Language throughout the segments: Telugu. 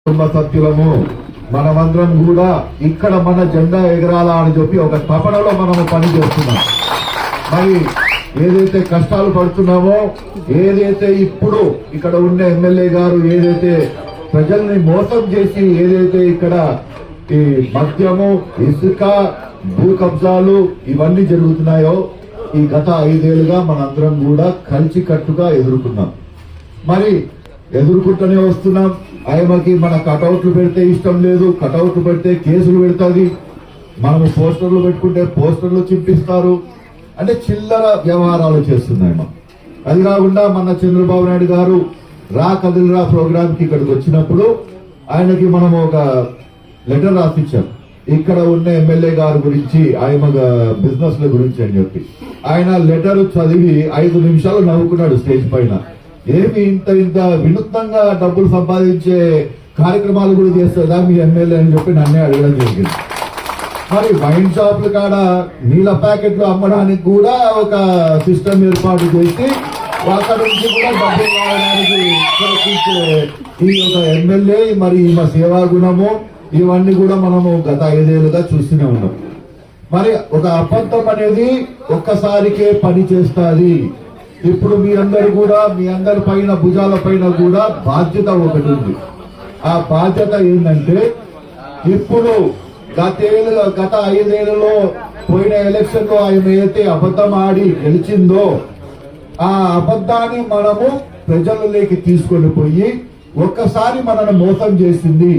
కుటుంబ సభ్యులము మనమందరం కూడా ఇక్కడ మన జెండా ఎగరాలా అని చెప్పి ఒక తపనలో మనము పని చేస్తున్నాం. మరి ఏదైతే కష్టాలు పడుతున్నామో, ఏదైతే ఇప్పుడు ఇక్కడ ఉన్న ఎమ్మెల్యే గారు ఏదైతే ప్రజల్ని మోసం చేసి ఏదైతే ఇక్కడ ఈ మద్యము, ఇసుక, భూ కబ్జాలు ఇవన్నీ జరుగుతున్నాయో ఈ గత 5 ఏళ్లుగా మనందరం కూడా కలిసికట్టుగా ఎదుర్కొన్నాం. మరి ఎదుర్కొంటూనే వస్తున్నాం. ఆయనకి మన కటౌట్లు పెడితే ఇష్టం లేదు, కటౌట్లు పెడితే కేసులు పెడుతుంది. మనము పోస్టర్లు పెట్టుకుంటే పోస్టర్లు చింపిస్తారు. అంటే చిల్లర వ్యవహారాలు చేస్తున్నాయమ్మ. అది కాకుండా మన చంద్రబాబు నాయుడు గారు రా కదిలిరా ప్రోగ్రామ్ కి ఇక్కడికి వచ్చినప్పుడు ఆయనకి మనం ఒక లెటర్ రాసిచ్చాం. ఇక్కడ ఉన్న ఎమ్మెల్యే గారి గురించి, ఆయన బిజినెస్ ల గురించి అని చెప్పి ఆయన లెటర్ చదివి 5 నిమిషాలు నవ్వుకున్నాడు స్టేజ్ పైన. ఏమి ఇంత ఇంత వినూత్నంగా డబ్బులు సంపాదించే కార్యక్రమాలు కూడా చేస్తుందా మీ ఎమ్మెల్యే అని చెప్పి నన్నే అడగడం జరిగింది. మరి వైన్ షాపుల కాడ నీళ్ళ ప్యాకెట్లు అమ్మడానికి కూడా ఒక సిస్టమ్ ఏర్పాటు చేసి అక్కడ నుంచి కూడా డబ్బులు రావడానికి ప్రయత్నించే ఈ ఒక ఎమ్మెల్యే, మరి ఈమె సేవా గుణము ఇవన్నీ కూడా మనము గత 5 ఏళ్లుగా చూస్తూనే ఉన్నాం. మరి ఒక అబద్ధం అనేది ఒక్కసారికే పని చేస్తుంది. ఇప్పుడు మీ అందరి పైన భుజాల పైన కూడా బాధ్యత ఒకటి ఉంది. ఆ బాధ్యత ఏంటంటే ఇప్పుడు గత 5 ఏళ్లలో పోయిన ఎలక్షన్ లో ఆయన ఏదైతే అబద్ధం ఆడి గెలిచిందో ఆ అబద్ధాన్ని మనము ప్రజలలోకి తీసుకొని పోయి ఒక్కసారి మనల్ని మోసం చేసింది.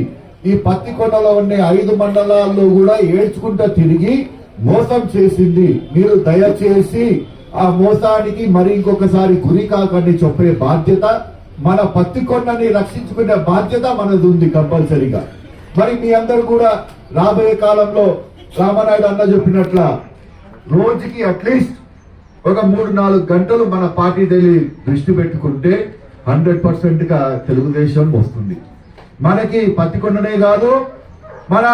ఈ పత్తికొండలో ఉన్న 5 మండలాల్లో కూడా ఏడ్చుకుంటూ తిరిగి మోసం చేసింది. మీరు దయచేసి ఆ మోసానికి మరి ఇంకొకసారి గురి కాకండి చెప్పే బాధ్యత, మన పత్తికొండని రక్షించుకునే బాధ్యత మనది ఉంది కంపల్సరీగా. మరి మీ అందరూ కూడా రాబోయే కాలంలో రామనాయుడు అన్న చెప్పినట్ల రోజుకి అట్లీస్ట్ ఒక 3-4 గంటలు మన పార్టీ డైలీ దృష్టి పెట్టుకుంటే 100% గా తెలుగుదేశం వస్తుంది. మనకి పత్తికొండనే కాదు, మన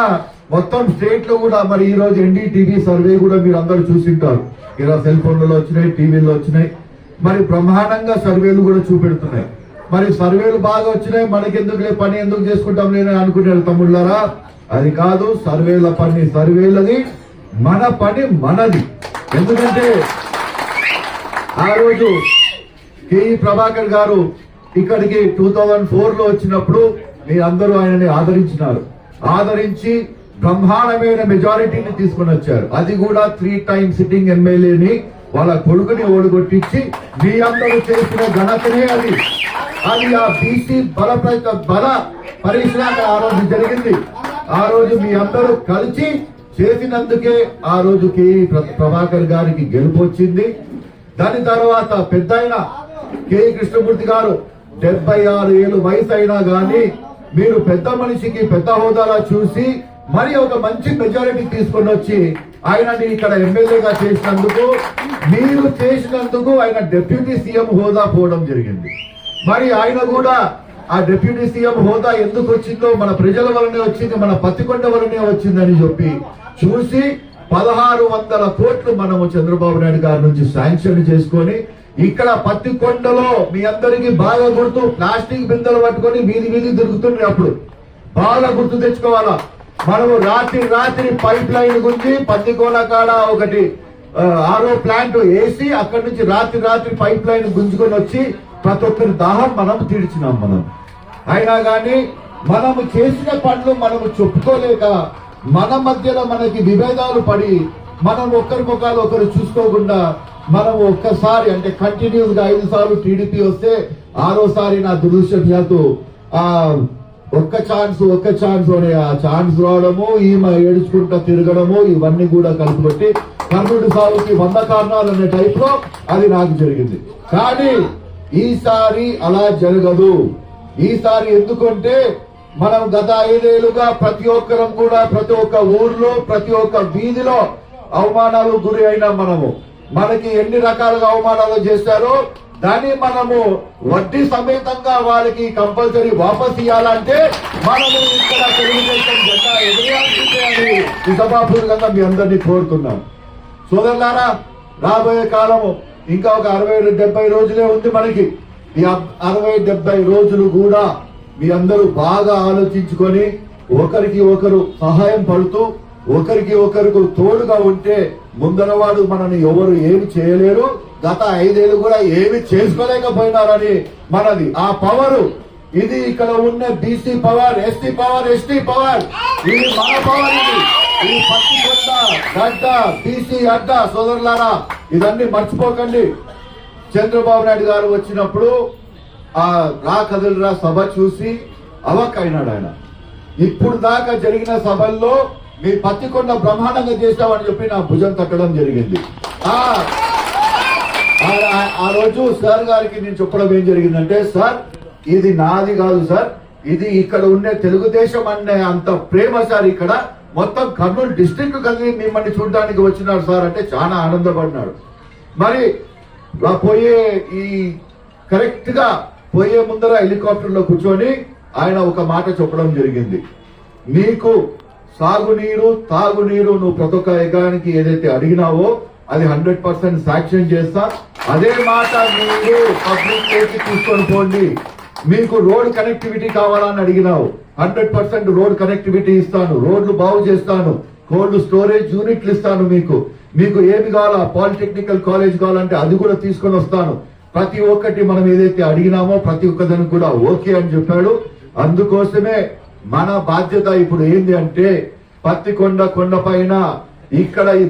మొత్తం స్టేట్ లో కూడా. మరి ఈ రోజు NDTV సర్వే కూడా మీరు అందరూ చూసింటారు. ఇలా సెల్ ఫోన్లలో వచ్చినాయి, టీవీలో వచ్చినాయి. మరి బ్రహ్మాండంగా సర్వేలు కూడా చూపెడుతున్నాయి. మరి సర్వేలు బాగా వచ్చినాయి, మనకెందుకులే పని ఎందుకు చేసుకుంటాం నేను అనుకునే తమ్ముళ్ళారా, అది కాదు. సర్వేల పని సర్వేలది, మన పని మనది. ఎందుకంటే ఆ రోజు కేఈ ప్రభాకర్ గారు ఇక్కడికి 2004లో వచ్చినప్పుడు మీ అందరూ ఆయనని ఆదరించి బ్రహ్మాండమైన మెజారిటీని తీసుకుని వచ్చారు. అది కూడా 3 టైమ్ సిట్టింగ్ ఎమ్మెల్యేని వాళ్ళ కొడుకుని ఓడగొట్టించి మీ అందరూ చేసిన ఘనతనే అది. ఆ బీసీ బల పరీక్ష ఆ రోజు జరిగింది. ఆ రోజు మీ అందరూ కలిసి చేసినందుకే ఆ రోజు కేఈ ప్రభాకర్ గారికి గెలుపు వచ్చింది. దాని తర్వాత పెద్ద కేఈ కృష్ణమూర్తి గారు 76 ఏళ్ళు వయసు అయినా గాని మీరు పెద్ద మనిషికి పెద్ద హోదాలా చూసి మరి ఒక మంచి మెజారిటీ తీసుకొని వచ్చి ఆయనని ఇక్కడ ఎమ్మెల్యేగా చేసినందుకు, మీరు చేసినందుకు ఆయన డిప్యూటీ సీఎం హోదా పోవడం జరిగింది. మరి ఆయన కూడా ఆ డిప్యూటీ సీఎం హోదా ఎందుకు వచ్చిందో మన ప్రజల వల్లనే వచ్చింది, మన పత్తికొండ వల్లనే వచ్చిందని చెప్పి చూసి 1600 కోట్లు మనము చంద్రబాబు నాయుడు గారి నుంచి శాంక్షన్ చేసుకొని ఇక్కడ పత్తికొండలో మీ అందరికీ బాగా గుర్తు, ప్లాస్టిక్ బిందెలు పట్టుకొని వీధి తిరుగుతుండే అప్పుడు బాగా గుర్తు తెచ్చుకోవాలా. మనము రాత్రి పైప్ లైన్ గురించి పత్తికొండ కాడ ఒకటి ఆరో ప్లాంట్ వేసి అక్కడి నుంచి రాత్రి పైప్ లైన్ గుంజుకొని వచ్చి ప్రతి ఒక్కరి దాహం మనం తీర్చినాం. అయినా గాని మనము చేసిన పనులు మనము చెప్పుకోలేక మన మధ్యలో మనకి విభేదాలు పడి మనం ఒకరికొకరు ఒకరు చూసుకోకుండా మనం ఒక్కసారి అంటే కంటిన్యూస్ గా 5 సార్లు టీడీపీ వస్తే 6వసారి నా దురదృష్టవశాత్తు ఒక్క ఛాన్స్ అనే ఆ ఛాన్స్ రావడము, ఈమె ఏడుచుకుంటా తిరగడము, ఇవన్నీ కూడా కలిసిపెట్టి కర్ణుడి సాగుకి 100 కారణాలు అనే టైప్ లో అది నాకు జరిగింది. కానీ ఈసారి అలా జరగదు. ఈసారి ఎందుకంటే మనం గత 5 ఏళ్లుగా ప్రతి ఒక్కరం కూడా ప్రతి ఒక్క ఊర్లో ప్రతి ఒక్క వీధిలో అవమానాలు గురి అయినా మనకి ఎన్ని రకాలుగా అవమానాలు చేశారో దాన్ని మనము వడ్డీ సమేతంగా వాళ్ళకి కంపల్సరీ వాపస్ ఇవ్వాలంటే మనము ఇక్కడ తెలుగుదేశం జెండా ఎదురేయాల్సిందే అని ఈ సభాపూర్వకంగా మీ అందరినీ కోరుతున్నాం. సోదరులారా, రాబోయే కాలము ఇంకా ఒక 60-70 రోజులే ఉంది మనకి. ఈ 60-70 రోజులు కూడా మీ అందరూ బాగా ఆలోచించుకొని ఒకరికి ఒకరు సహాయం పడుతూ ఒకరికి ఒకరికి తోడుగా ఉంటే ముందరవాడు మనని ఎవరు ఏమి చేయలేరు. గత 5 ఏళ్ళు కూడా ఏమి చేసుకోలేకపోయినారని మనది ఆ పవరు. ఇది ఇక్కడ ఉన్న BC power, ST power, ST power, ఇది మన పవర్. ఇది పత్తికొండ గడ్డ బీసీ అడ్డ. సోదరులారా, ఇదన్నీ మర్చిపోకండి. చంద్రబాబు నాయుడు గారు వచ్చినప్పుడు ఆ రా కదలరా సభ చూసి అవక్కైనాడు ఆయన. ఇప్పుడు దాకా జరిగిన సభల్లో మీ పత్తికొండ బ్రహ్మాండంగా చేస్తామని చెప్పి నా భుజం తట్టడం జరిగింది. ఆ రోజు సార్ గారికి నేను చెప్పడం ఏం జరిగిందంటే, సార్ ఇది నాది కాదు సార్, ఇది ఇక్కడ ఉండే తెలుగుదేశం అనే అంత ప్రేమ సార్. ఇక్కడ మొత్తం కర్నూలు డిస్ట్రిక్ట్ కలిగి మిమ్మల్ని చూడడానికి వచ్చినాడు సార్ అంటే చాలా ఆనందపడినాడు. మరి పోయే ఈ కరెక్ట్ గా పోయే ముందర హెలికాప్టర్ లో కూర్చొని ఆయన ఒక మాట చెప్పడం జరిగింది. నీకు సాగునీరు తాగునీరు నువ్వు ప్రతి ఒక్క ఎకరానికి ఏదైతే అడిగినావో అది 100% శాంక్షన్ చేస్తా. అదే మాట మీరు పబ్లిక్ చేసి తీసుకొని పోండి. మీకు రోడ్ కనెక్టివిటీ కావాలని అడిగినావు, 100% రోడ్ కనెక్టివిటీ ఇస్తాను, రోడ్లు బాగు చేస్తాను, కోల్డ్ స్టోరేజ్ యూనిట్లు ఇస్తాను. మీకు ఏమి కావాలా, పాలిటెక్నికల్ కాలేజ్ కావాలంటే అది కూడా తీసుకొని వస్తాను. ప్రతి ఒక్కటి మనం ఏదైతే అడిగినామో ప్రతి ఒక్కదానికి కూడా ఓకే అని చెప్పాడు. అందుకోసమే మన బాధ్యత ఇప్పుడు ఏంది అంటే పత్తికొండ కొండ పైన ఇక్కడ ఈ